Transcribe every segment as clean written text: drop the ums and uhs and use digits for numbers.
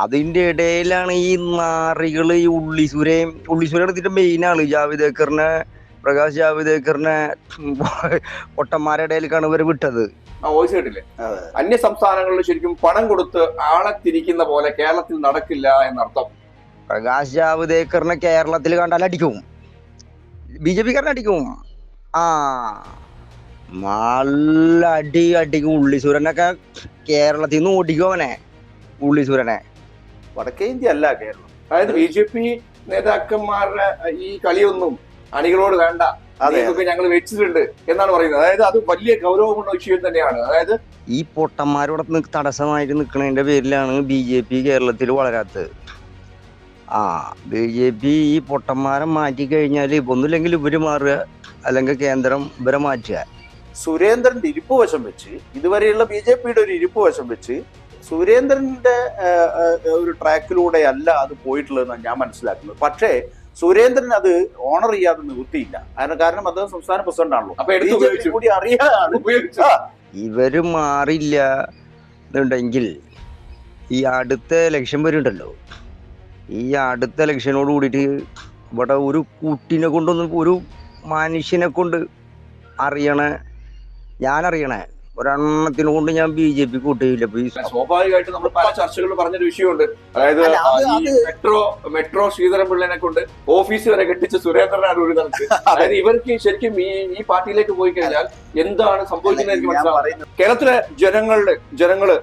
അതിന്റെ ഇടയിലാണ് ഈ നാറികള് ഈ ഉള്ളിസുര എടുത്തിട്ട് മെയിൻ ആള് ജാവേദ്കറിനെ, പ്രകാശ് ജാവേദ്കറിനെ പൊട്ടന്മാരുടെ ഇടയിലേക്കാണ് ഇവര് വിട്ടത്. വോയിസ് കേട്ടില്ലേ? അന്യ സംസ്ഥാനങ്ങളിൽ ശരിക്കും പണം കൊടുത്ത് ആളെ തിരിക്കുന്ന പോലെ കേരളത്തിൽ നടക്കില്ല എന്നർത്ഥം. പ്രകാശ് ജാവേദ്കറിനെ കേരളത്തിൽ കണ്ടാൽ അടിക്കും, BJP-കാരനെ അടിക്കും. നല്ല അടിക്കും. ഉള്ളിസുരനൊക്കെ കേരളത്തിൽ നിന്ന് ഓടിക്കും അവനെ. ഉള്ളിസുരനെ വടക്കേ ഇന്ത്യ അല്ല കേരളം. അതായത് BJP നേതാക്കന്മാരുടെ ഈ കളിയൊന്നും അണികളോട് വേണ്ട, അതൊക്കെ ഞങ്ങൾ വെച്ചിട്ടുണ്ട് എന്നാണ് പറയുന്നത്. അതായത് അത് വലിയ ഗൗരവമുള്ള വിഷയം തന്നെയാണ്. അതായത് ഈ പൊട്ടന്മാരോട് തടസ്സമായിട്ട് നിൽക്കുന്നതിന്റെ പേരിലാണ് BJP കേരളത്തിൽ വളരാത്തത്. BJP ഈ പൊട്ടന്മാരെ മാറ്റി കഴിഞ്ഞാൽ ഒന്നുമില്ലെങ്കിൽ ഇവര് മാറുക, അല്ലെങ്കിൽ കേന്ദ്രം ഇവരെ മാറ്റുക. സുരേന്ദ്രന്റെ ഇരിപ്പ് വശം വെച്ച്, ഇതുവരെയുള്ള BJP-യുടെ ഒരു ഇരിപ്പ് വശം വെച്ച് സുരേന്ദ്രന്റെ ഒരു ട്രാക്കിലൂടെ അല്ല അത് പോയിട്ടുള്ളതെന്നാണ് ഞാൻ മനസ്സിലാക്കുന്നത്. പക്ഷേ സുരേന്ദ്രൻ അത് ഓണർ ചെയ്യാതെ നിവൃത്തിയില്ല. കാരണം അദ്ദേഹം സംസ്ഥാന പ്രസിഡന്റ് ആണല്ലോ. BJP കൂടി അറിയാതാണ്. ഇവര് മാറില്ല എന്നുണ്ടെങ്കിൽ ഈ അടുത്ത ഇലക്ഷൻ വരുന്നുണ്ടല്ലോ, ഈ അടുത്ത ഇലക്ഷനോട് കൂടിയിട്ട് ഇവിടെ ഒരു കുട്ടീനെ കൊണ്ടൊന്നും, ഒരു മനുഷ്യനെ കൊണ്ട് ഞാനറിയണേ ഒരെണ്ണത്തിനെ കൊണ്ട് ഞാൻ BJP കൂട്ടിയില്ല. സ്വാഭാവികമായിട്ട് നമ്മൾ പല ചർച്ചകളിൽ പറഞ്ഞൊരു വിഷയമുണ്ട്. അതായത് മെട്രോ ശ്രീധരൻപിള്ളനെ കൊണ്ട് ഓഫീസ് വരെ കെട്ടിച്ച സുരേന്ദ്രനാണ് ഒരു നമുക്ക്. അതായത് ഇവർക്ക് ശരിക്കും ഈ പാർട്ടിയിലേക്ക് പോയി കഴിഞ്ഞാൽ എന്താണ് സംഭവിക്കുന്നത് മനസ്സിലാവുന്നത്. കേരളത്തിലെ ജനങ്ങള്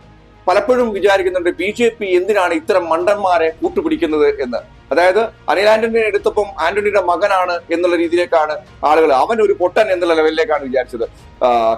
പലപ്പോഴും വിചാരിക്കുന്നുണ്ട് BJP എന്തിനാണ് ഇത്തരം മണ്ടന്മാരെ കൂട്ടുപിടിക്കുന്നത് എന്ന്. അതായത് അനിൽ ആന്റണി എടുത്തപ്പം ആന്റണിയുടെ മകനാണ് എന്നുള്ള രീതിയിലേക്കാണ് ആളുകൾ, അവൻ ഒരു പൊട്ടൻ എന്നുള്ള ലെവലിലേക്കാണ് വിചാരിച്ചത്.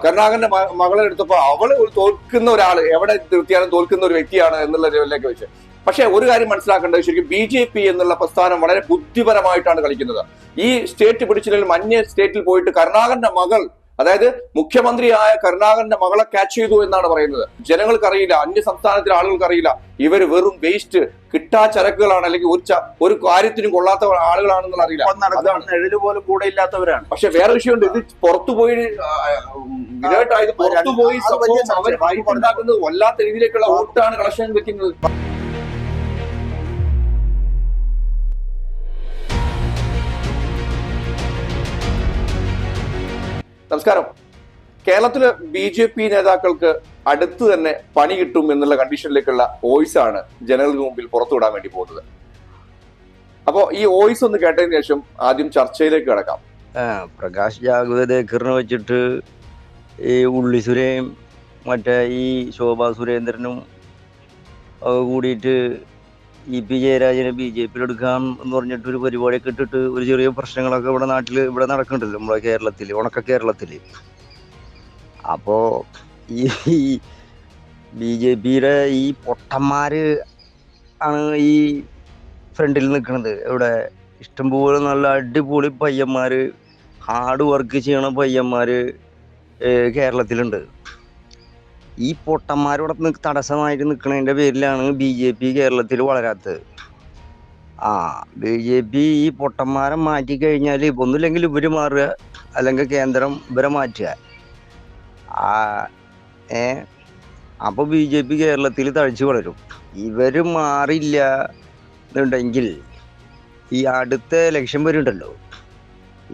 കരുണാകരന്റെ മകളെ എടുത്തപ്പോൾ അവള് ഒരു തോൽക്കുന്ന ഒരാള്, എവിടെ നിർത്തിയാലും തോൽക്കുന്ന ഒരു വ്യക്തിയാണ് എന്നുള്ള ലെവലിലേക്ക് വെച്ച്. പക്ഷെ ഒരു കാര്യം മനസ്സിലാക്കേണ്ടത്, ശരിക്കും BJP എന്നുള്ള പ്രസ്ഥാനം വളരെ ബുദ്ധിപരമായിട്ടാണ് കളിക്കുന്നത്. ഈ സ്റ്റേറ്റ് പിടിച്ചില്ലെങ്കിലും അന്യ സ്റ്റേറ്റിൽ പോയിട്ട് കരുണാകരന്റെ മകൾ, അതായത് മുഖ്യമന്ത്രിയായ കരുണാകരന്റെ മകളെ ക്യാച്ച് ചെയ്തു എന്നാണ് പറയുന്നത്. ജനങ്ങൾക്കറിയില്ല, അന്യ സംസ്ഥാനത്തിലെ ആളുകൾക്കറിയില്ല, ഇവര് വെറും വേസ്റ്റ് കിട്ടാച്ചരക്കുകളാണ്, അല്ലെങ്കിൽ ഒരു കാര്യത്തിനും കൊള്ളാത്ത ആളുകളാണെന്നുള്ള അറിയില്ല. എഴുതു പോലും കൂടെ ഇല്ലാത്തവരാണ്. പക്ഷെ വേറെ വിഷയമുണ്ട്, ഇത് പുറത്തുപോയി വിരാട്ടായത് പുറത്തുപോയി അവർ ഉണ്ടാക്കുന്നത് വല്ലാത്ത രീതിയിലേക്കുള്ള വോട്ടാണ് കളക്ഷൻ വെക്കുന്നത്. നമസ്കാരം. കേരളത്തിലെ BJP നേതാക്കൾക്ക് അടുത്ത് തന്നെ പണി കിട്ടും എന്നുള്ള കണ്ടീഷനിലേക്കുള്ള വോയിസ് ആണ് ജനങ്ങൾക്ക് മുമ്പിൽ പുറത്തുവിടാൻ വേണ്ടി പോകുന്നത്. അപ്പോ ഈ വോയിസ് ഒന്ന് കേട്ടതിന് ശേഷം ആദ്യം ചർച്ചയിലേക്ക് കിടക്കാം. പ്രകാശ് ജാവേദ്കറിനെ വെച്ചിട്ട് ഈ ഉള്ളിസുരയും മറ്റേ ഈ ശോഭാ സുരേന്ദ്രനും കൂടിയിട്ട് EP ജയരാജനെ BJP-യിൽ എടുക്കാം എന്ന് പറഞ്ഞിട്ട് ഒരു പരിപാടിയൊക്കെ ഇട്ടിട്ട് ഒരു ചെറിയ പ്രശ്നങ്ങളൊക്കെ ഇവിടെ നടക്കുന്നുണ്ടല്ലോ, നമ്മുടെ കേരളത്തിൽ, ഉണക്ക കേരളത്തിൽ. അപ്പോ ഈ BJP-യുടെ ഈ പൊട്ടന്മാര് ആണ് ഈ ഫ്രണ്ടിൽ നിൽക്കുന്നത്. ഇവിടെ ഇഷ്ടംപോലെ നല്ല അടിപൊളി പയ്യന്മാര്, ഹാർഡ് വർക്ക് ചെയ്യണ പയ്യന്മാര് കേരളത്തിലുണ്ട്. ഈ പൊട്ടന്മാരോട് തടസ്സമായിട്ട് നിൽക്കുന്നതിന്റെ പേരിലാണ് BJP കേരളത്തിൽ വളരാത്തത്. BJP ഈ പൊട്ടന്മാരെ മാറ്റി കഴിഞ്ഞാൽ ഒന്നുമില്ലെങ്കിൽ ഇവര് മാറുക, അല്ലെങ്കിൽ കേന്ദ്രം ഇവരെ മാറ്റുക. അപ്പൊ BJP കേരളത്തിൽ തഴച്ചു വളരും. ഇവര് മാറില്ല എന്നുണ്ടെങ്കിൽ ഈ അടുത്ത ഇലക്ഷൻ വരുന്നുണ്ടല്ലോ,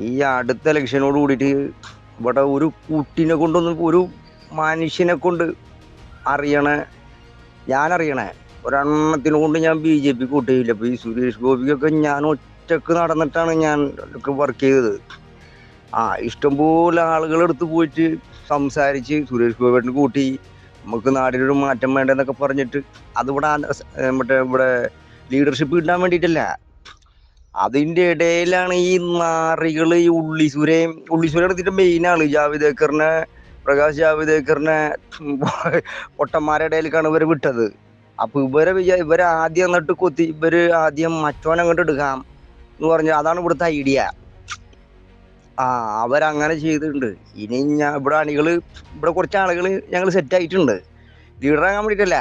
ഈ അടുത്ത ഇലക്ഷനോട് കൂടിയിട്ട് ഇവിടെ ഒരു കുട്ടീനെ കൊണ്ടൊന്നും, ഒരു മനുഷ്യനെ കൊണ്ട് ഞാനറിയണേ ഒരെണ്ണത്തിനെ കൊണ്ട് ഞാൻ BJP കൂട്ടിയില്ല. ഇപ്പൊ ഈ സുരേഷ് ഗോപിക്കൊക്കെ ഞാൻ ഒറ്റക്ക് നടന്നിട്ടാണ് ഞാൻ വർക്ക് ചെയ്തത്. ഇഷ്ടംപോലെ ആളുകളെടുത്ത് പോയിട്ട് സംസാരിച്ച് സുരേഷ് ഗോപിയെ കൂട്ടി, നമുക്ക് നാടിനൊരു മാറ്റം വേണ്ടെന്നൊക്കെ പറഞ്ഞിട്ട്, അതിവിടെ ഇവിടെ ലീഡർഷിപ്പ് കിട്ടാൻ വേണ്ടിയിട്ടല്ല. അതിന്റെ ഇടയിലാണ് ഈ നാറികള് ഈ ഉള്ളിസുര എടുത്തിട്ട് മെയിൻ ആള് ജാവേദ്കറിനെ, പ്രകാശ് ജാവേദ്കറിനെ പൊട്ടന്മാരുടെ ഇടയിലേക്കാണ് ഇവര് വിട്ടത്. അപ്പൊ ഇവരെ ആദ്യം എന്നിട്ട് ഇവര് ആദ്യം മറ്റോനെ അങ്ങോട്ട് എടുക്കാം എന്ന് പറഞ്ഞ, അതാണ് ഇവിടുത്തെ ഐഡിയ. അവരങ്ങനെ ചെയ്തിട്ടുണ്ട്. ഇനി ഇവിടെ കുറച്ച് ആളുകള് ഞങ്ങൾ സെറ്റ് ആയിട്ടുണ്ട്. ലീഡറാകാൻ വേണ്ടിയിട്ടല്ല,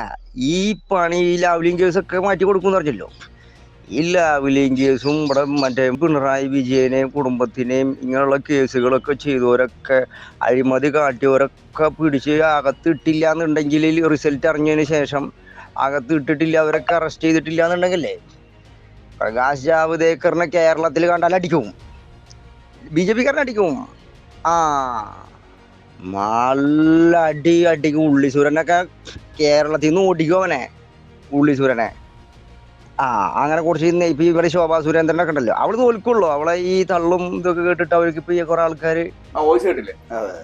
ഈ പണി ലാവ്ലിംഗ് കേസൊക്കെ മാറ്റി കൊടുക്കുമെന്ന് പറഞ്ഞല്ലോ. ഈ ലാവ്ലിംഗ് കേസും ഇവിടെ മറ്റേ പിണറായി വിജയനെയും കുടുംബത്തിനെയും ഇങ്ങനെയുള്ള കേസുകളൊക്കെ ചെയ്തവരൊക്കെ, അഴിമതി കാട്ടിയവരൊക്കെ പിടിച്ച് അകത്തിട്ടില്ല എന്നുണ്ടെങ്കിൽ റിസൾട്ട് അറിഞ്ഞതിന് ശേഷം അകത്ത് ഇട്ടിട്ടില്ല, അവരൊക്കെ അറസ്റ്റ് ചെയ്തിട്ടില്ല എന്നുണ്ടെങ്കിലേ പ്രകാശ് ജാവ്ദേക്കറിനെ കേരളത്തിൽ കണ്ടാൽ അടിക്കും, BJP അടിക്കും. ആ നല്ല അടിക്കും. ഉള്ളിസൂരനൊക്കെ കേരളത്തിൽ നിന്ന് ഓടിക്കും അവനെ, ഉള്ളിസൂരനെ. അങ്ങനെ കുറച്ച് ഇപ്പൊ ഇവരെ ശോഭാ സുരേന്ദ്രനൊക്കെ ഉണ്ടല്ലോ, അവള് തോൽക്കുള്ളൂ. അവളെ ഈ തള്ളും ഇതൊക്കെ കേട്ടിട്ട് അവർക്ക് ഇപ്പൊ കുറെ ആൾക്കാര് വോയിസ് കേട്ടില്ലേ?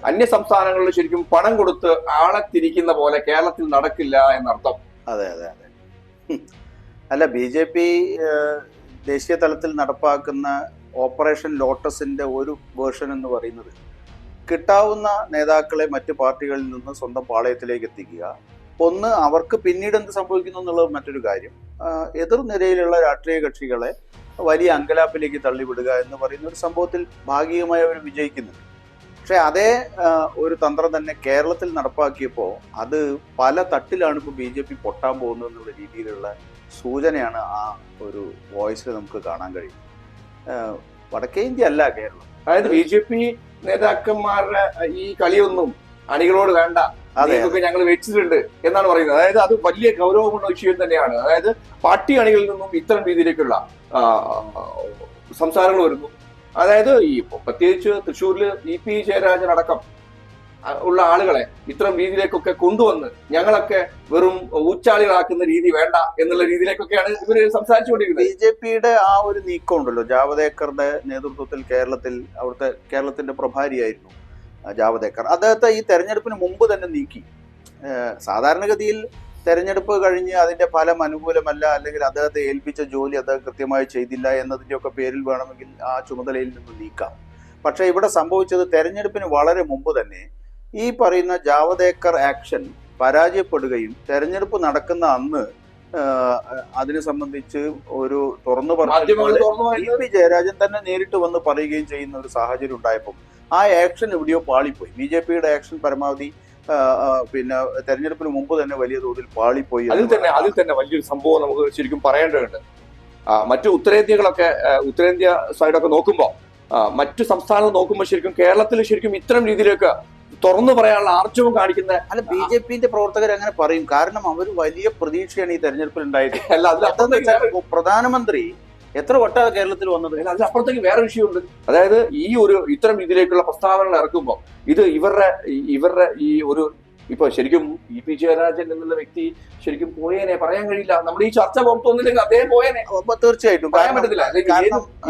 അന്യ സംസ്ഥാനങ്ങളിൽ ശരിക്കും പണം കൊടുത്ത് ആളെ തിരിക്കുന്ന പോലെ കേരളത്തിൽ നടക്കില്ല എന്നർത്ഥം. അതെ. അല്ല, BJP ദേശീയ തലത്തിൽ നടപ്പാക്കുന്ന ഓപ്പറേഷൻ ലോട്ടസിന്റെ ഒരു വേർഷൻ എന്ന് പറയുന്നത് കിട്ടാവുന്ന നേതാക്കളെ മറ്റു പാർട്ടികളിൽ നിന്ന് സ്വന്തം പാളയത്തിലേക്ക് എത്തിക്കുക. ഒന്ന്, അവർക്ക് പിന്നീട് എന്ത് സംഭവിക്കുന്നു എന്നുള്ളത് മറ്റൊരു കാര്യം. എതിർനിരയിലുള്ള രാഷ്ട്രീയ കക്ഷികളെ വലിയ അങ്കലാപ്പിലേക്ക് തള്ളിവിടുക എന്ന് പറയുന്ന ഒരു സംഭവത്തിൽ ഭാഗികമായി അവർ വിജയിക്കുന്നുണ്ട്. പക്ഷെ അതേ ഒരു തന്ത്രം തന്നെ കേരളത്തിൽ നടപ്പാക്കിയപ്പോൾ അത് പല തട്ടിലാണ് ഇപ്പോൾ BJP പൊട്ടാൻ പോകുന്നത് എന്നുള്ള രീതിയിലുള്ള സൂചനയാണ് ആ ഒരു വോയിസിൽ നമുക്ക് കാണാൻ കഴിയും. വടക്കേ ഇന്ത്യ അല്ല കേരളം. അതായത് BJP നേതാക്കന്മാരുടെ ഈ കളിയൊന്നും അണികളോട് വേണ്ട, അതൊക്കെ ഞങ്ങൾ വെച്ചിട്ടുണ്ട് എന്നാണ് പറയുന്നത്. അതായത് അത് വലിയ ഗൗരവമുള്ള വിഷയം തന്നെയാണ്. അതായത് പാർട്ടി അണികളിൽ നിന്നും ഇത്തരം രീതിയിലേക്കുള്ള സംസാരങ്ങൾ വരുന്നു. അതായത് ഈ പ്രത്യേകിച്ച് തൃശ്ശൂരില് EP ജയരാജൻ അടക്കം ഉള്ള ആളുകളെ ഇത്തരം രീതിയിലേക്കൊക്കെ കൊണ്ടുവന്ന് ഞങ്ങളൊക്കെ വെറും ഊച്ചാളികളാക്കുന്ന രീതി വേണ്ട എന്നുള്ള രീതിയിലേക്കൊക്കെയാണ് ഇവര് സംസാരിച്ചുകൊണ്ടിരിക്കുന്നത്. BJPയുടെ ആ ഒരു നീക്കം ഉണ്ടല്ലോ, ജാവദേക്കറുടെ നേതൃത്വത്തിൽ കേരളത്തിന്റെ പ്രഭാരിയായിരുന്നു ജാവദേക്കർ. അദ്ദേഹത്തെ ഈ തെരഞ്ഞെടുപ്പിന് മുമ്പ് തന്നെ നീക്കി. സാധാരണഗതിയിൽ തെരഞ്ഞെടുപ്പ് കഴിഞ്ഞ് അതിന്റെ ഫലം അനുകൂലമല്ല, അല്ലെങ്കിൽ അദ്ദേഹത്തെ ഏൽപ്പിച്ച ജോലി അദ്ദേഹം കൃത്യമായി ചെയ്തില്ല എന്നതിന്റെ ഒക്കെ പേരിൽ വേണമെങ്കിൽ ആ ചുമതലയിൽ നിന്ന് നീക്കാം. പക്ഷെ ഇവിടെ സംഭവിച്ചത് തെരഞ്ഞെടുപ്പിന് വളരെ മുമ്പ് തന്നെ ഈ പറയുന്ന ജാവദേക്കർ ആക്ഷൻ പരാജയപ്പെടുകയും തെരഞ്ഞെടുപ്പ് നടക്കുന്ന അന്ന് അതിനെ സംബന്ധിച്ച് ഒരു തുറന്നു EP ജയരാജൻ തന്നെ നേരിട്ട് വന്ന് പറയുകയും ചെയ്യുന്ന ഒരു സാഹചര്യം ഉണ്ടായപ്പോൾ ആ ആക്ഷൻ എവിടെയോ പാളിപ്പോയി. BJPയുടെ ആക്ഷൻ പരമാവധി പിന്നെ തെരഞ്ഞെടുപ്പിന് മുമ്പ് തന്നെ വലിയ തോതിൽ പാളിപ്പോയി. അതിൽ തന്നെ വലിയൊരു സംഭവം നമുക്ക് ശരിക്കും പറയേണ്ടതുണ്ട്. മറ്റു ഉത്തരേന്ത്യ സൈഡൊക്കെ നോക്കുമ്പോൾ, മറ്റു സംസ്ഥാനങ്ങൾ നോക്കുമ്പോൾ ശരിക്കും കേരളത്തിൽ ശരിക്കും ഇത്തരം രീതിയിലേക്ക് തുറന്നു പറയാനുള്ള ആർജവം കാണിക്കുന്ന BJPന്റെ പ്രവർത്തകർ അങ്ങനെ പറയും. കാരണം അവർ വലിയ പ്രതീക്ഷയാണ് ഈ തെരഞ്ഞെടുപ്പിൽ ഉണ്ടായത്. പ്രധാനമന്ത്രി എത്ര വട്ടാണ് കേരളത്തിൽ വന്നത്? അതിനപ്പുറത്തേക്ക് വേറെ വിഷയമുണ്ട്. അതായത് ഇത്തരം രീതിയിലേക്കുള്ള പ്രസ്താവനകൾ ഇറക്കുമ്പോൾ ഇത് ഇവരുടെ ഈ ഒരു ഇപ്പൊ ശരിക്കും EP ജയരാജൻ എന്നുള്ള വ്യക്തി ശരിക്കും പോയേനെ, പറയാൻ കഴിയില്ല. നമ്മൾ ഈ ചർച്ച പുറത്തൊന്നില്ലെങ്കിൽ അദ്ദേഹം പോയേനെ, തീർച്ചയായിട്ടും പറയാൻ പറ്റത്തില്ല.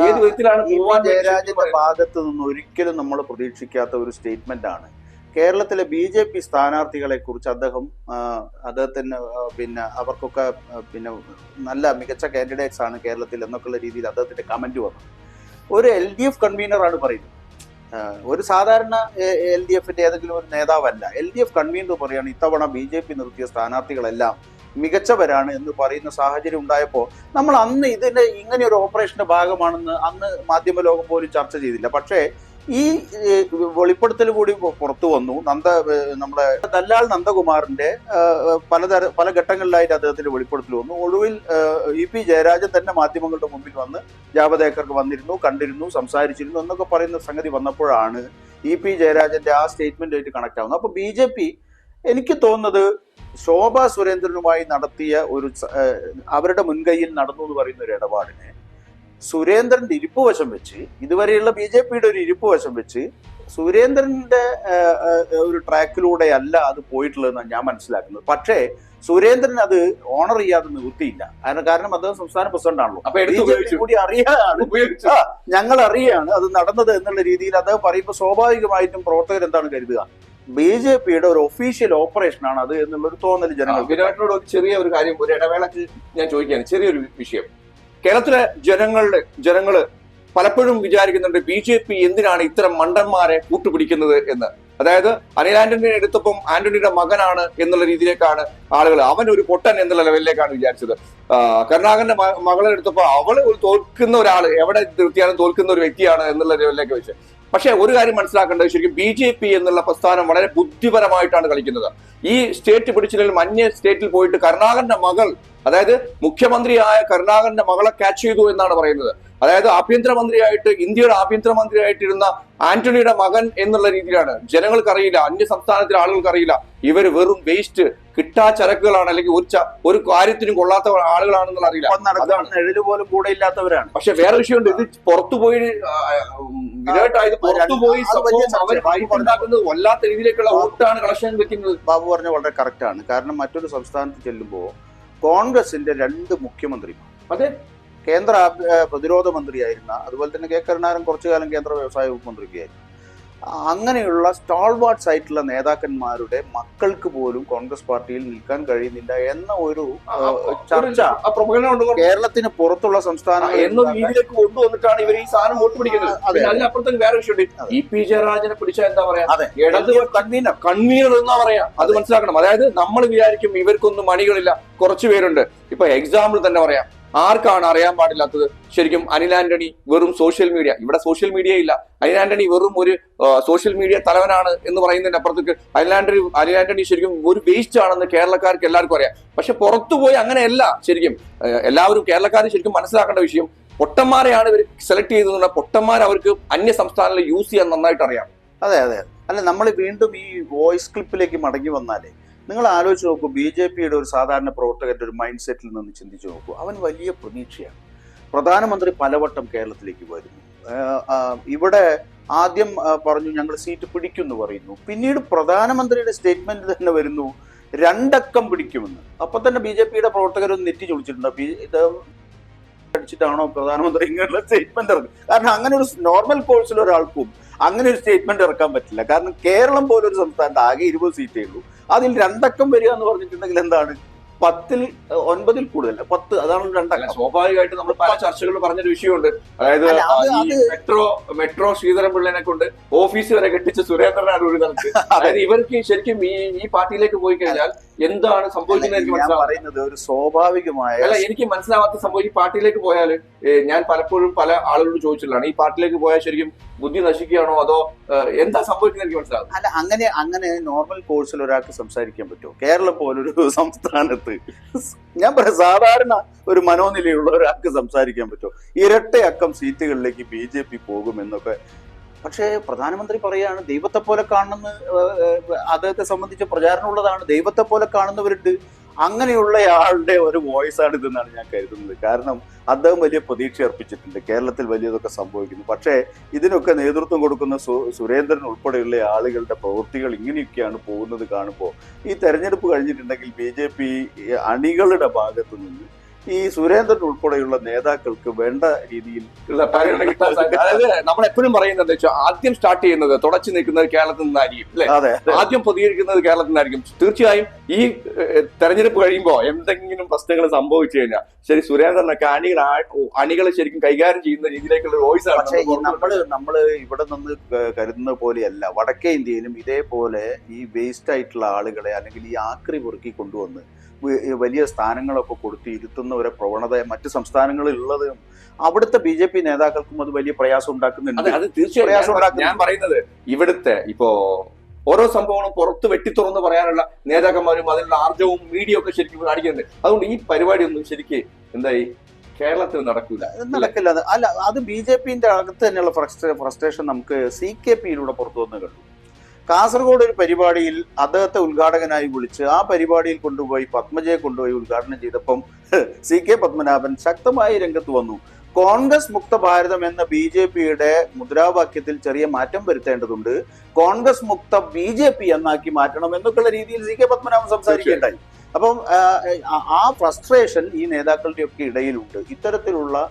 ഏത് വിധത്തിലാണ് ജയരാജന്റെ ഭാഗത്ത് നിന്ന് ഒരിക്കലും നമ്മൾ പ്രതീക്ഷിക്കാത്ത ഒരു സ്റ്റേറ്റ്മെന്റ് ആണ്. കേരളത്തിലെ BJP സ്ഥാനാർത്ഥികളെ കുറിച്ച് അദ്ദേഹത്തിന് പിന്നെ അവർക്കൊക്കെ പിന്നെ നല്ല മികച്ച കാൻഡിഡേറ്റ്സ് ആണ് കേരളത്തിൽ എന്നൊക്കെയുള്ള രീതിയിൽ അദ്ദേഹത്തിന്റെ കമന്റ് വന്നു. ഒരു LDF കൺവീനറാണ് പറയുന്നത്, ഒരു സാധാരണ LDFന്റെ ഏതെങ്കിലും ഒരു നേതാവല്ല. LDF കൺവീനർ പറയാണ് ഇത്തവണ BJP നിർത്തിയ സ്ഥാനാർത്ഥികളെല്ലാം മികച്ചവരാണ് എന്ന് പറയുന്ന സാഹചര്യം ഉണ്ടായപ്പോൾ നമ്മൾ അന്ന് ഇങ്ങനെ ഒരു ഓപ്പറേഷന്റെ ഭാഗമാണെന്ന് അന്ന് മാധ്യമ ലോകം പോലും ചർച്ച ചെയ്തില്ല. പക്ഷേ ഈ വെളിപ്പെടുത്തൽ കൂടി പുറത്തു വന്നു. നമ്മുടെ ദല്ലാൽ നന്ദകുമാറിന്റെ പല ഘട്ടങ്ങളിലായിട്ട് അദ്ദേഹത്തിന്റെ വെളിപ്പെടുത്തൽ വന്നു. ഒടുവിൽ EP ജയരാജൻ തന്നെ മാധ്യമങ്ങളുടെ മുമ്പിൽ വന്ന് ജാവദേക്കർക്ക് വന്നിരുന്നു, കണ്ടിരുന്നു, സംസാരിച്ചിരുന്നു എന്നൊക്കെ പറയുന്ന സംഗതി വന്നപ്പോഴാണ് EP ജയരാജന്റെ ആ സ്റ്റേറ്റ്മെന്റായിട്ട് കണക്ട് ആവുന്നത്. അപ്പൊ BJP എനിക്ക് തോന്നുന്നത് ശോഭാ സുരേന്ദ്രനുമായി നടത്തിയ അവരുടെ മുൻകൈയിൽ നടന്നു എന്ന് പറയുന്ന ഒരു ഇടപാടിനെ സുരേന്ദ്രന്റെ ഇരിപ്പ് വശം വെച്ച്, ഇതുവരെയുള്ള BJPയുടെ ഒരു ഇരിപ്പ് വശം വെച്ച് സുരേന്ദ്രന്റെ ഒരു ട്രാക്കിലൂടെ അല്ല അത് പോയിട്ടുള്ളതെന്നാണ് ഞാൻ മനസ്സിലാക്കുന്നത്. പക്ഷേ സുരേന്ദ്രൻ അത് ഓണർ ചെയ്യാതെ നിവൃത്തിയില്ല. കാരണം അദ്ദേഹം സംസ്ഥാന പ്രസിഡന്റ് ആണല്ലോ. BJP കൂടി ഞങ്ങൾ അറിയാണ് അത് നടന്നത് എന്നുള്ള രീതിയിൽ അദ്ദേഹം പറയുമ്പോൾ സ്വാഭാവികമായിട്ടും പ്രവർത്തകർ എന്താണ് കരുതുക, BJPയുടെ ഒരു ഒഫീഷ്യൽ ഓപ്പറേഷൻ ആണ് അത് എന്നുള്ളൊരു തോന്നൽ ജനങ്ങൾ. വിരാട്ടിനോട് ചെറിയ ഒരു കാര്യം, ഒരു ഇടവേളക്ക് ഞാൻ ചോദിക്കുകയാണ്, ചെറിയൊരു വിഷയം. കേരളത്തിലെ ജനങ്ങള് പലപ്പോഴും വിചാരിക്കുന്നുണ്ട് BJP എന്തിനാണ് ഇത്തരം മണ്ടന്മാരെ കൂട്ടുപിടിക്കുന്നത് എന്ന്. അതായത് അനിൽ ആന്റണിയെ എടുത്തപ്പം ആന്റണിയുടെ മകനാണ് എന്നുള്ള രീതിയിലേക്കാണ് ആളുകൾ, അവൻ ഒരു പൊട്ടൻ എന്നുള്ള ലെവലിലേക്കാണ് വിചാരിച്ചത്. കരുണാകരന്റെ മകളെ എടുത്തപ്പോൾ അവള് തോൽക്കുന്ന ഒരാള്, എവിടെ നിർത്തിയാലും തോൽക്കുന്ന ഒരു വ്യക്തിയാണ് എന്നുള്ള ലെവലിലേക്ക് വെച്ച്. പക്ഷെ ഒരു കാര്യം മനസ്സിലാക്കേണ്ടത്, ശരിക്കും BJP എന്നുള്ള പ്രസ്ഥാനം വളരെ ബുദ്ധിപരമായിട്ടാണ് കളിക്കുന്നത്. ഈ സ്റ്റേറ്റ് പിടിച്ചില്ലെങ്കിലും അന്യ സ്റ്റേറ്റിൽ പോയിട്ട് കരുണാകരന്റെ മകൾ, അതായത് മുഖ്യമന്ത്രിയായ കരുണാകരന്റെ മകളെ ക്യാച്ച് ചെയ്തു എന്നാണ് പറയുന്നത്. അതായത് ആഭ്യന്തരമന്ത്രിയായിട്ട് ഇന്ത്യയുടെ ആഭ്യന്തരമന്ത്രിയായിട്ടിരുന്ന ആന്റണിയുടെ മകൻ എന്നുള്ള രീതിയിലാണ്. ജനങ്ങൾക്കറിയില്ല, അന്യ സംസ്ഥാനത്തിലെ ആളുകൾക്കറിയില്ല, ഇവര് വെറും വേസ്റ്റ് കിട്ടാച്ചരക്കുകളാണ്, അല്ലെങ്കിൽ ഒരു കാര്യത്തിനും കൊള്ളാത്ത ആളുകളാണെന്നുള്ള അറിയില്ല. പോലും കൂടെ ഇല്ലാത്തവരാണ്. പക്ഷെ വേറെ വിഷയമുണ്ട്, ഇത് പുറത്തുപോയി വിരാട്ടായത് പുറത്തുപോയി ഉണ്ടാക്കുന്നത് വല്ലാത്ത രീതിയിലേക്കുള്ള വോട്ടാണ് കളക്ഷൻ വെക്കുന്നത്. ബാബു പറഞ്ഞ വളരെ കറക്റ്റ് ആണ്. കാരണം മറ്റൊരു സംസ്ഥാനത്ത് ചെല്ലുമ്പോൾ കോൺഗ്രസിന്റെ 2 മുഖ്യമന്ത്രിമാർ, അതെ, കേന്ദ്ര പ്രതിരോധ മന്ത്രിയായിരുന്ന, അതുപോലെ തന്നെ കെ കരുണാകരൻ കുറച്ചു കാലം കേന്ദ്ര വ്യവസായ വകുപ്പ് മന്ത്രിയായിരുന്നു. അങ്ങനെയുള്ള സ്റ്റാൾവാർട്സ് ആയിട്ടുള്ള നേതാക്കന്മാരുടെ മക്കൾക്ക് പോലും കോൺഗ്രസ് പാർട്ടിയിൽ നിൽക്കാൻ കഴിയുന്നില്ല എന്ന ഒരു ചർച്ച കേരളത്തിന് പുറത്തുള്ള സംസ്ഥാനങ്ങൾ എന്ന രീതിയിലേക്ക് കൊണ്ടുവന്നിട്ടാണ് ഇവർ ഈ സാധനം വോട്ട് പിടിക്കുന്നത്. അതിനപ്പുറത്തേക്ക് വേറെ വിഷയമുണ്ട്. ഇ പി ജയരാജനെ പിടിച്ചാൽ എന്താ പറയാ, കൺവീനർ എന്നാ പറയാ. അത് മനസ്സിലാക്കണം. അതായത് നമ്മൾ വിചാരിക്കും ഇവർക്കൊന്നും മണികളില്ല, കുറച്ചു പേരുണ്ട്. ഇപ്പൊ എക്സാമ്പിൾ തന്നെ പറയാം, ആർക്കാണ് അറിയാൻ പാടില്ലാത്തത്? ശരിക്കും അനിൽ ആന്റണി വെറും സോഷ്യൽ മീഡിയ, ഇവിടെ സോഷ്യൽ മീഡിയ ഇല്ല, അനിൽ ആന്റണി വെറും ഒരു സോഷ്യൽ മീഡിയ തലവനാണ് എന്ന് പറയുന്നതിന്റെ അപ്പുറത്തേക്ക് അനിൽ ആന്റണി ശരിക്കും ഒരു വേസ്റ്റ് ആണെന്ന് കേരളക്കാർക്ക് എല്ലാവർക്കും അറിയാം. പക്ഷെ പുറത്തുപോയി അങ്ങനെയല്ല. ശരിക്കും എല്ലാവരും കേരളക്കാർ ശരിക്കും മനസ്സിലാക്കേണ്ട വിഷയം, പൊട്ടന്മാരെയാണ് ഇവർ സെലക്ട് ചെയ്തതെന്നുള്ള, പൊട്ടന്മാർ അവർക്ക് അന്യ സംസ്ഥാനങ്ങളിൽ യൂസ് ചെയ്യാൻ നന്നായിട്ട് അറിയാം. അതെ അതെ. അല്ല, നമ്മൾ വീണ്ടും ഈ വോയിസ് ക്ലിപ്പിലേക്ക് മടങ്ങി വന്നാലേ നിങ്ങൾ ആലോചിച്ച് നോക്കൂ, BJPയുടെ ഒരു സാധാരണ പ്രവർത്തകന്റെ ഒരു മൈൻഡ് സെറ്റിൽ നിന്ന് ചിന്തിച്ചു നോക്കൂ. അവൻ വലിയ പ്രതീക്ഷയാണ്. പ്രധാനമന്ത്രി പലവട്ടം കേരളത്തിലേക്ക് വരുന്നു. ഇവിടെ ആദ്യം പറഞ്ഞു ഞങ്ങൾ സീറ്റ് പിടിക്കുമെന്ന് പറയുന്നു. പിന്നീട് പ്രധാനമന്ത്രിയുടെ സ്റ്റേറ്റ്മെന്റ് തന്നെ വരുന്നു 2 അക്കം പിടിക്കുമെന്ന്. അപ്പൊ തന്നെ BJPയുടെ പ്രവർത്തകരൊന്ന് നെറ്റി ചൊളിച്ചിട്ടുണ്ട്, ഇത് അടിച്ചിട്ടാണോ പ്രധാനമന്ത്രി ഇങ്ങനെയുള്ള സ്റ്റേറ്റ്മെന്റ് ഇറക്കും? കാരണം അങ്ങനെ ഒരു നോർമൽ കോഴ്സിൽ ഒരാൾക്കും അങ്ങനെ ഒരു സ്റ്റേറ്റ്മെന്റ് ഇറക്കാൻ പറ്റില്ല. കാരണം കേരളം പോലൊരു സംസ്ഥാനത്ത് ആകെ 20 സീറ്റേ ഉള്ളൂ. അതിൽ 2 അക്കം വരിക എന്ന് പറഞ്ഞിട്ടുണ്ടെങ്കിൽ എന്താണ്, 10ൽ 9ൽ കൂടുതൽ 10, അതാണ് 2 അക്കം. സ്വാഭാവികമായിട്ട് നമ്മൾ പല ചർച്ചകളിൽ പറഞ്ഞൊരു വിഷയമുണ്ട്. അതായത് മെട്രോ ശ്രീധരൻപിള്ളനെ കൊണ്ട് ഓഫീസ് വരെ കെട്ടിച്ച സുരേന്ദ്രനാണ് ഒരു തലത്ത്. അതായത് ഇവർക്ക് ശരിക്കും ഈ പാർട്ടിയിലേക്ക് പോയി കഴിഞ്ഞാൽ എന്താണ് സംഭവിക്കുന്നത് എനിക്ക് പറയുന്നത് ഒരു സ്വാഭാവികമായ അല്ല, എനിക്ക് മനസ്സിലാവാത്ത സംഭവം. ഈ പാർട്ടിയിലേക്ക് പോയാൽ ഞാൻ പലപ്പോഴും പല ആളുകളോട് ചോദിച്ചിട്ടുള്ളതാണ്, ഈ പാർട്ടിയിലേക്ക് പോയാൽ ശരിക്കും ബുദ്ധി നശിക്കുകയാണോ അതോ എന്താ സംഭവിക്കുന്നത് എനിക്ക് മനസ്സിലാവും. അല്ല, അങ്ങനെ നോർമൽ കോഴ്സിൽ ഒരാൾക്ക് സംസാരിക്കാൻ പറ്റുമോ? കേരളം പോലൊരു സംസ്ഥാനത്ത് ഞാൻ പറയാം, സാധാരണ ഒരു മനോനിലയുള്ള ഒരാൾക്ക് സംസാരിക്കാൻ പറ്റുമോ? 2 അക്കം സീറ്റുകളിലേക്ക് BJP പോകുമെന്നൊക്കെ. പക്ഷേ പ്രധാനമന്ത്രി പറയാണ് ദൈവത്തെ പോലെ കാണുന്ന, അദ്ദേഹത്തെ സംബന്ധിച്ച് പ്രചാരണമുള്ളതാണ്, ദൈവത്തെ പോലെ കാണുന്നവരുണ്ട്. അങ്ങനെയുള്ള ആളുടെ ഒരു വോയിസ് ആണ് ഇതെന്നാണ് ഞാൻ കരുതുന്നത്. കാരണം അദ്ദേഹം വലിയ പ്രതീക്ഷ അർപ്പിച്ചിട്ടുണ്ട്, കേരളത്തിൽ വലിയതൊക്കെ സംഭവിക്കുന്നു. പക്ഷേ ഇതിനൊക്കെ നേതൃത്വം കൊടുക്കുന്ന സുരേന്ദ്രൻ ഉൾപ്പെടെയുള്ള ആളുകളുടെ പ്രവൃത്തികൾ ഇങ്ങനെയൊക്കെയാണ് പോകുന്നത് കാണുമ്പോൾ ഈ തെരഞ്ഞെടുപ്പ് കഴിഞ്ഞിട്ടുണ്ടെങ്കിൽ BJP അണികളുടെ ഭാഗത്തു നിന്ന് ഈ സുരേന്ദ്രൻ ഉൾപ്പെടെയുള്ള നേതാക്കൾക്ക് വേണ്ട രീതിയിൽ അതായത് നമ്മൾ എപ്പോഴും പറയുന്നത് ആദ്യം സ്റ്റാർട്ട് ചെയ്യുന്നത് തുടച്ചു നിൽക്കുന്നത് കേരളത്തിൽ നിന്നായിരിക്കും അല്ലെ, ആദ്യം പ്രതികരിക്കുന്നത് കേരളത്തിൽ നിന്നായിരിക്കും. തീർച്ചയായും ഈ തെരഞ്ഞെടുപ്പ് കഴിയുമ്പോൾ എന്തെങ്കിലും പ്രശ്നങ്ങൾ സംഭവിച്ചു കഴിഞ്ഞാൽ ശരി സുരേന്ദ്രനൊക്കെ അണികളെ ശരിക്കും കൈകാര്യം ചെയ്യുന്ന രീതിയിലേക്കുള്ള വോയിസ് ആണ്. പക്ഷേ നമ്മള് ഇവിടെ നിന്ന് കരുതുന്ന പോലെയല്ല, വടക്കേ ഇന്ത്യയിലും ഇതേപോലെ ഈ വേസ്റ്റ് ആയിട്ടുള്ള ആളുകളെ അല്ലെങ്കിൽ ഈ ആക്രി പൊറുക്കി കൊണ്ടുവന്ന് വലിയ സ്ഥാനങ്ങളൊക്കെ കൊടുത്ത് ഇരുത്തുന്ന ഒരു പ്രവണത മറ്റു സംസ്ഥാനങ്ങളിൽ ഉള്ളത് അവിടുത്തെ BJP നേതാക്കൾക്കും അത് വലിയ പ്രയാസം ഉണ്ടാക്കുന്നുണ്ട്. അത് തീർച്ചയായും ഞാൻ പറയുന്നത് ഇവിടുത്തെ ഇപ്പോ ഓരോ സംഭവങ്ങളും പുറത്ത് വെട്ടിത്തുറന്ന് പറയാനുള്ള നേതാക്കന്മാരും അതിനുള്ള ആർജവും മീഡിയ ഒക്കെ ശരിക്കും കാണിക്കുന്നുണ്ട്. അതുകൊണ്ട് ഈ പരിപാടി ഒന്നും ശരിക്ക് എന്തായി കേരളത്തിൽ നടക്കില്ല. അല്ല, അത് BJPന്റെ അകത്ത് തന്നെയുള്ള ഫ്രസ്ട്രേഷൻ നമുക്ക് CKP-യിലൂടെ പുറത്തു വന്ന് കണ്ടു. കാസർഗോഡ് ഒരു പരിപാടിയിൽ അദ്ദേഹത്തെ ഉദ്ഘാടകനായി വിളിച്ച് ആ പരിപാടിയിൽ കൊണ്ടുപോയി പത്മജയെ കൊണ്ടുപോയി ഉദ്ഘാടനം ചെയ്തപ്പം CK പത്മനാഭൻ ശക്തമായി രംഗത്ത് വന്നു. കോൺഗ്രസ് മുക്ത ഭാരതം എന്ന BJPയുടെ മുദ്രാവാക്യത്തിൽ ചെറിയ മാറ്റം വരുത്തേണ്ടതുണ്ട്, കോൺഗ്രസ് മുക്ത BJP എന്നാക്കി മാറ്റണം എന്നൊക്കെയുള്ള രീതിയിൽ CK പത്മനാഭൻ സംസാരിക്കേണ്ടായി. അപ്പം ആ ഫ്രസ്ട്രേഷൻ ഈ നേതാക്കളുടെ ഒക്കെ ഇടയിലുണ്ട്. ഇത്തരത്തിലുള്ള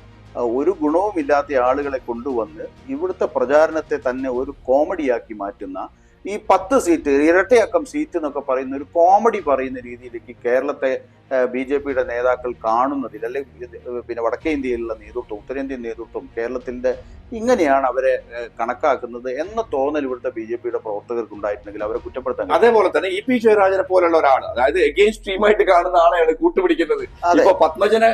ഒരു ഗുണവുമില്ലാത്ത ആളുകളെ കൊണ്ടുവന്ന് ഇവിടുത്തെ പ്രചാരണത്തെ തന്നെ ഒരു കോമഡിയാക്കി മാറ്റുന്ന ഈ 10 സീറ്റ് ഇരട്ടയക്കം സീറ്റ് എന്നൊക്കെ പറയുന്ന ഒരു കോമഡി പറയുന്ന രീതിയിലേക്ക് കേരളത്തെ BJPയുടെ നേതാക്കൾ കാണുന്നതിൽ, അല്ലെങ്കിൽ പിന്നെ വടക്കേ ഇന്ത്യയിലുള്ള നേതൃത്വം, ഉത്തരേന്ത്യൻ നേതൃത്വം കേരളത്തിന്റെ ഇങ്ങനെയാണ് അവരെ കണക്കാക്കുന്നത് എന്ന തോന്നൽ ഇവിടുത്തെ BJPയുടെ പ്രവർത്തകർക്ക് ഉണ്ടായിട്ടുണ്ടെങ്കിൽ അവരെ കുറ്റപ്പെടുത്താൻ. അതേപോലെ തന്നെ ഇ പി ജയരാജനെ പോലുള്ള ഒരാൾ, അതായത് എഗെയിൻസ്റ്റ് ടീമായിട്ട് കാണുന്ന ആളെയാണ് കൂട്ടുപിടിക്കുന്നത്. ഇപ്പൊ പത്മജനെ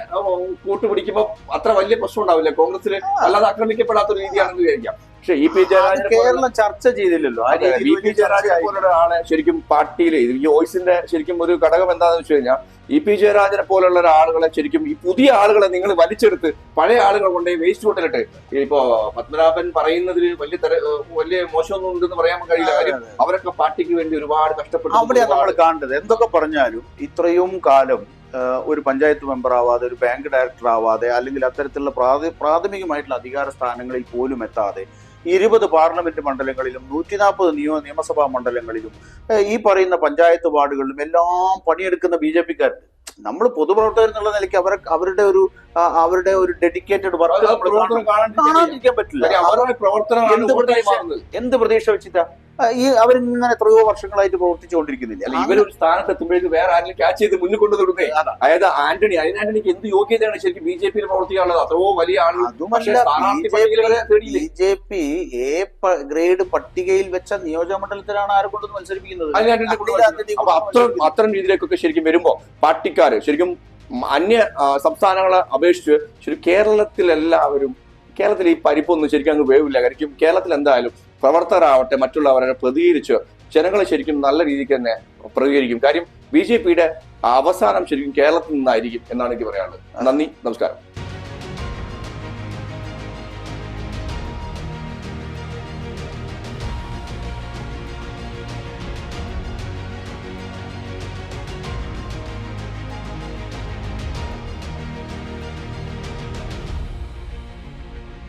കൂട്ടുപിടിക്കുമ്പോൾ അത്ര വലിയ പ്രശ്നം ഉണ്ടാവില്ല, കോൺഗ്രസിൽ അല്ലാതെ ആക്രമിക്കപ്പെടാത്ത ഒരു രീതിയാണെന്ന് വിചാരിക്കാം. പക്ഷെ ഇ പി ജയരാജൻ കേരളം ചർച്ച ചെയ്തില്ലല്ലോ. ഇ പി ജയരാജനെ പോലുള്ള ആളെ ശരിക്കും പാർട്ടിയിൽ ഈ വോയിസിന്റെ ശരിക്കും ഒരു ഘടകം എന്താണെന്ന് വെച്ച് കഴിഞ്ഞാൽ ഇ പി ജയരാജനെ പോലുള്ള ആളുകളെ ശരിക്കും ഈ പുതിയ ആളുകളെ നിങ്ങൾ വലിച്ചെടുത്ത് പഴയ ആളുകളെ കൊണ്ടേ വേസ്റ്റ് കൊണ്ടിലിട്ട് ഇപ്പോ പത്മനാഭൻ പറയുന്നതിൽ വലിയ മോശമൊന്നും ഉണ്ടെന്ന് പറയാൻ കഴിയില്ല. കാര്യം അവരൊക്കെ പാർട്ടിക്ക് വേണ്ടി ഒരുപാട് കഷ്ടപ്പെട്ടു. അവിടെയാണ് നമ്മൾ കാണേണ്ടത്. എന്തൊക്കെ പറഞ്ഞാലും ഇത്രയും കാലം ഒരു പഞ്ചായത്ത് മെമ്പർ ആവാതെ, ഒരു ബാങ്ക് ഡയറക്ടർ ആവാതെ, അല്ലെങ്കിൽ അത്തരത്തിലുള്ള പ്രാഥമികമായിട്ടുള്ള അധികാര സ്ഥാനങ്ങളിൽ പോലും എത്താതെ 20 പാർലമെന്റ് മണ്ഡലങ്ങളിലും 140 നിയമസഭാ മണ്ഡലങ്ങളിലും ഈ പറയുന്ന പഞ്ചായത്ത് വാർഡുകളിലും എല്ലാം പണിയെടുക്കുന്ന BJP-ക്കാരുണ്ട്. നമ്മൾ പൊതുപ്രവർത്തകർ എന്നുള്ള നിലയ്ക്ക് അവരുടെ ഒരു ഡെഡിക്കേറ്റഡ് വർക്ക് കാണാതിരിക്കാൻ പറ്റില്ല. എന്ത് പ്രതീക്ഷ വെച്ചിട്ടാ അവരിങ്ങനെ എത്രയോ വർഷങ്ങളായിട്ട് പ്രവർത്തിച്ചുകൊണ്ടിരിക്കുന്നില്ല. ഇവരൊരു സ്ഥാനത്ത് എത്തുമ്പോഴേക്ക് വേറെ ആരെങ്കിലും ക്യാച്ച് ചെയ്ത് മുന്നിൽ കൊണ്ടു നിർത്തേ. അതായത് ആന്റണിക്ക് എന്ത് യോഗ്യതയാണ് ശരിക്കും BJP-യിൽ പ്രവർത്തിക്കാനുള്ളത്? അത്രയോ വലിയ ആളുകൾ. BJP A ഗ്രേഡ് പട്ടികയിൽ വെച്ച നിയോജക മണ്ഡലത്തിലാണ് ആരെ കൊണ്ടൊന്ന് മത്സരിപ്പിക്കുന്നത്. അത്തരം രീതിയിലേക്കൊക്കെ ശരിക്കും വരുമ്പോ പാർട്ടിക്കാര് ശരിക്കും അന്യ സംസ്ഥാനങ്ങളെ അപേക്ഷിച്ച് ശരിക്കും കേരളത്തിൽ ഈ പരിപ്പൊന്നും ശരിക്കും അങ്ങ് വേവില്ല. കാരണം കേരളത്തിൽ എന്തായാലും പ്രവർത്തകരാവട്ടെ മറ്റുള്ളവരെ പ്രതികരിച്ച് ജനങ്ങളെ ശരിക്കും നല്ല രീതിക്ക് തന്നെ പ്രതികരിക്കും. കാര്യം BJP-യുടെ അവസാനം ശരിക്കും കേരളത്തിൽ നിന്നായിരിക്കും എന്നാണ് എനിക്ക് പറയാനുള്ളത്. നന്ദി, നമസ്കാരം.